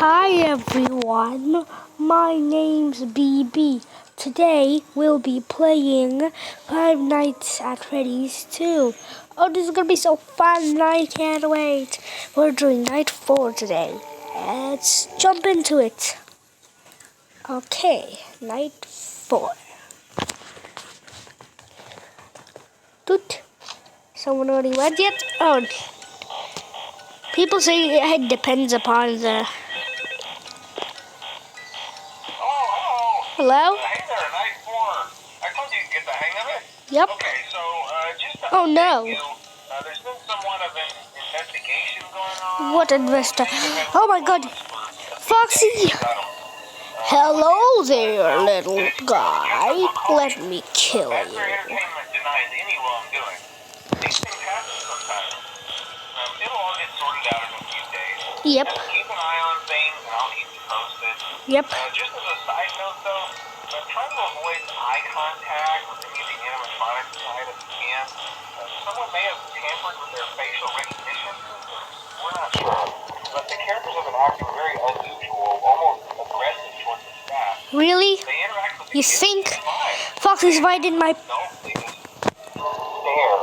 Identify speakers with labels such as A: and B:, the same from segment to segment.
A: Hi everyone, my name's BB. Today we'll be playing Five Nights at Freddy's 2. Oh, this is gonna be so fun, I can't wait. We're doing night 4 today. Let's jump into it. Okay, night 4. Toot. Someone already went yet? Oh, people say it depends upon the... Hello?
B: Hey there, night 4. I told you you'd get the hang of it.
A: Yep.
B: Okay, so just to
A: Oh no.
B: update you, there's been somewhat of an investigation going on.
A: What investor? Oh my god. Foxy. Hello there, little guy. Let me kill
B: Fazbear
A: you.
B: Entertainment denies any wrongdoing. These things happen sometimes. It'll all get sorted out in a few days.
A: Yep.
B: Just keep an eye on things and I'll keep you posted.
A: Yep.
B: Just as a side note though, try to avoid eye contact with any of the animatronic side if you can. Someone may have tampered with their facial recognition system. We're not sure. But the characters have been acting very unusual, almost aggressive towards the staff.
A: Really?
B: They interact with the
A: You
B: kids
A: think?
B: just fine.
A: Foxy's right in my...
B: No, they just stare.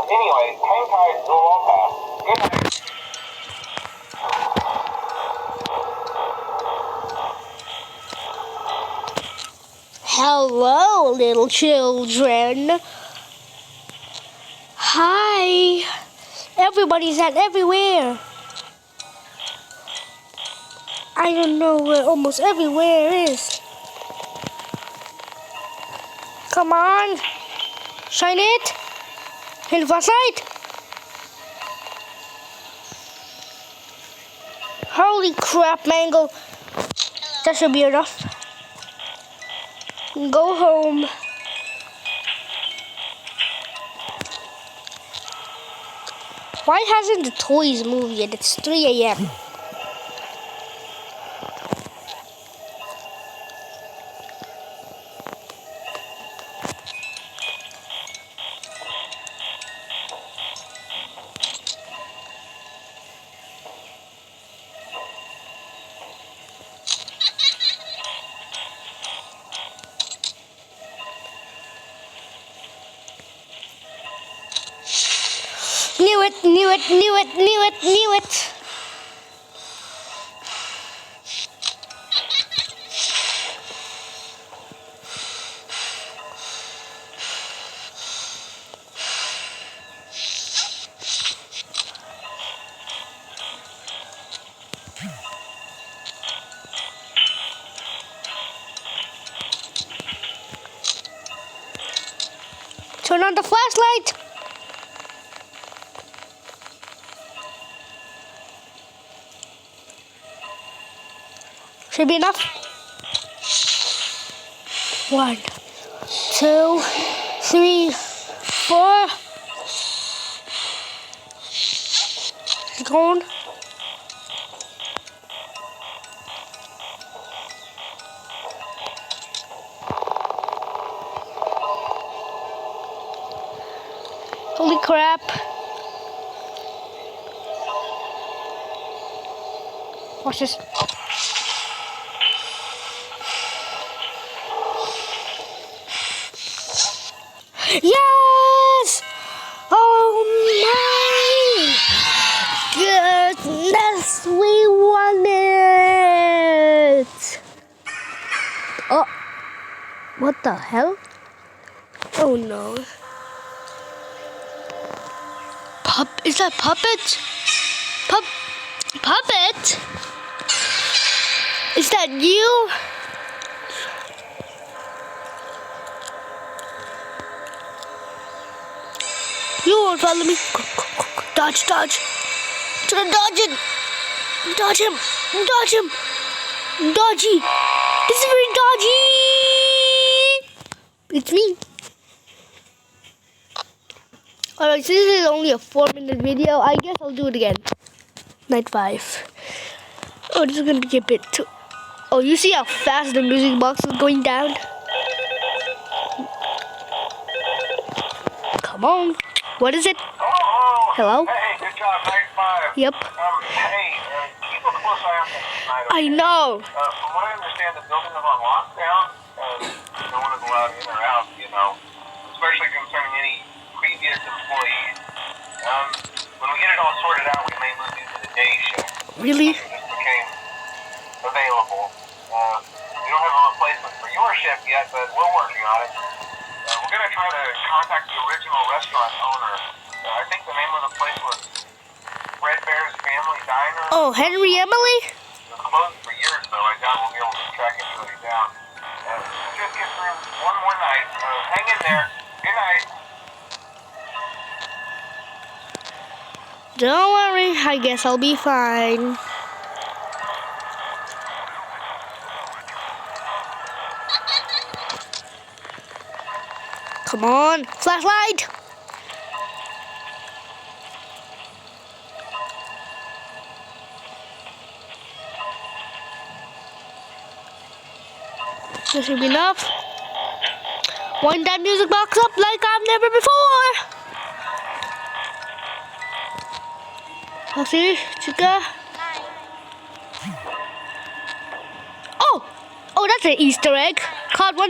B: Anyway, hang tight, it'll all pass. Good night.
A: Hello, little children. Hi. Everybody's at everywhere. I don't know where almost everywhere is. Come on. Shine it. Hit the flashlight. Holy crap, Mango. That should be enough. Go home. Why hasn't the toys moved yet? It's 3 a.m. Knew it, knew it, knew it, knew it, knew it. Turn on the flashlight. Should be enough. 1, 2, 3, 4. It's gone. Holy crap. Watch this. Yes! Oh my goodness, we won it! Oh, what the hell? Oh no. Is that Puppet? Puppet? Is that you? You won't follow me. Dodge, dodge. Try to dodge it. Dodge him. Dodge him. Dodgy. This is very dodgy. It's me. Alright, so this is only a 4-minute video. I guess I'll do it again. Night 5. Oh, this is going to be a bit too... Oh, you see how fast the music box is going down? Come on. What is it?
B: Hello?
A: Hello?
B: Hey, good job, night 5.
A: Yep.
B: Hey, keep a close eye on things tonight. Okay?
A: I know.
B: From what I understand, the building is on lockdown. No one is allowed in or out, especially concerning any previous employees. When we get it all sorted out, we may move into the day shift.
A: Really?
B: It just became available. We don't have a replacement for your shift yet, but we're working on it. We're going to try to contact the original restaurant owner. I think the name of the place was Fredbear's Family Diner.
A: Oh, Henry Emily?
B: It was closed for years, though. I doubt we'll be able to track anybody down. Just get through one more night. Hang in there. Good night.
A: Don't worry, I guess I'll be fine. Come on, flashlight! This should be enough. Wind that music box up like I've never before. See, chica. Oh, that's an Easter egg. Caught one.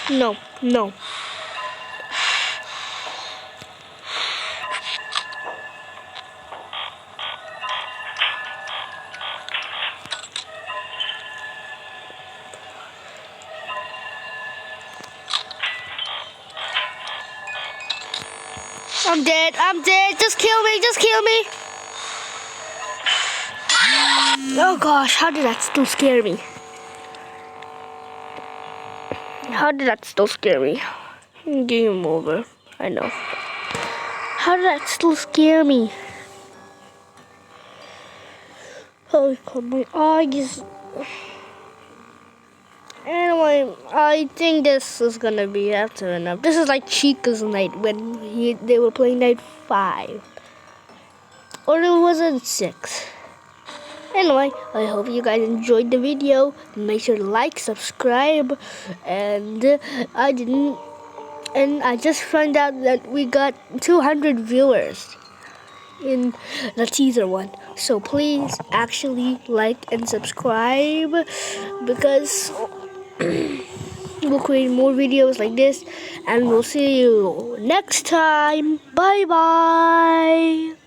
A: No. I'm dead. Just kill me. Oh gosh, how did that still scare me? Game over. I know. How did that still scare me? Oh, my eyes. Anyway, I think this is gonna be after enough. This is like Chica's night when they were playing night 5. Or it wasn't 6. Anyway, I hope you guys enjoyed the video. Make sure to like, subscribe, and I just found out that we got 200 viewers in the teaser one. So please actually like and subscribe, because we'll create more videos like this, and we'll see you next time. Bye bye.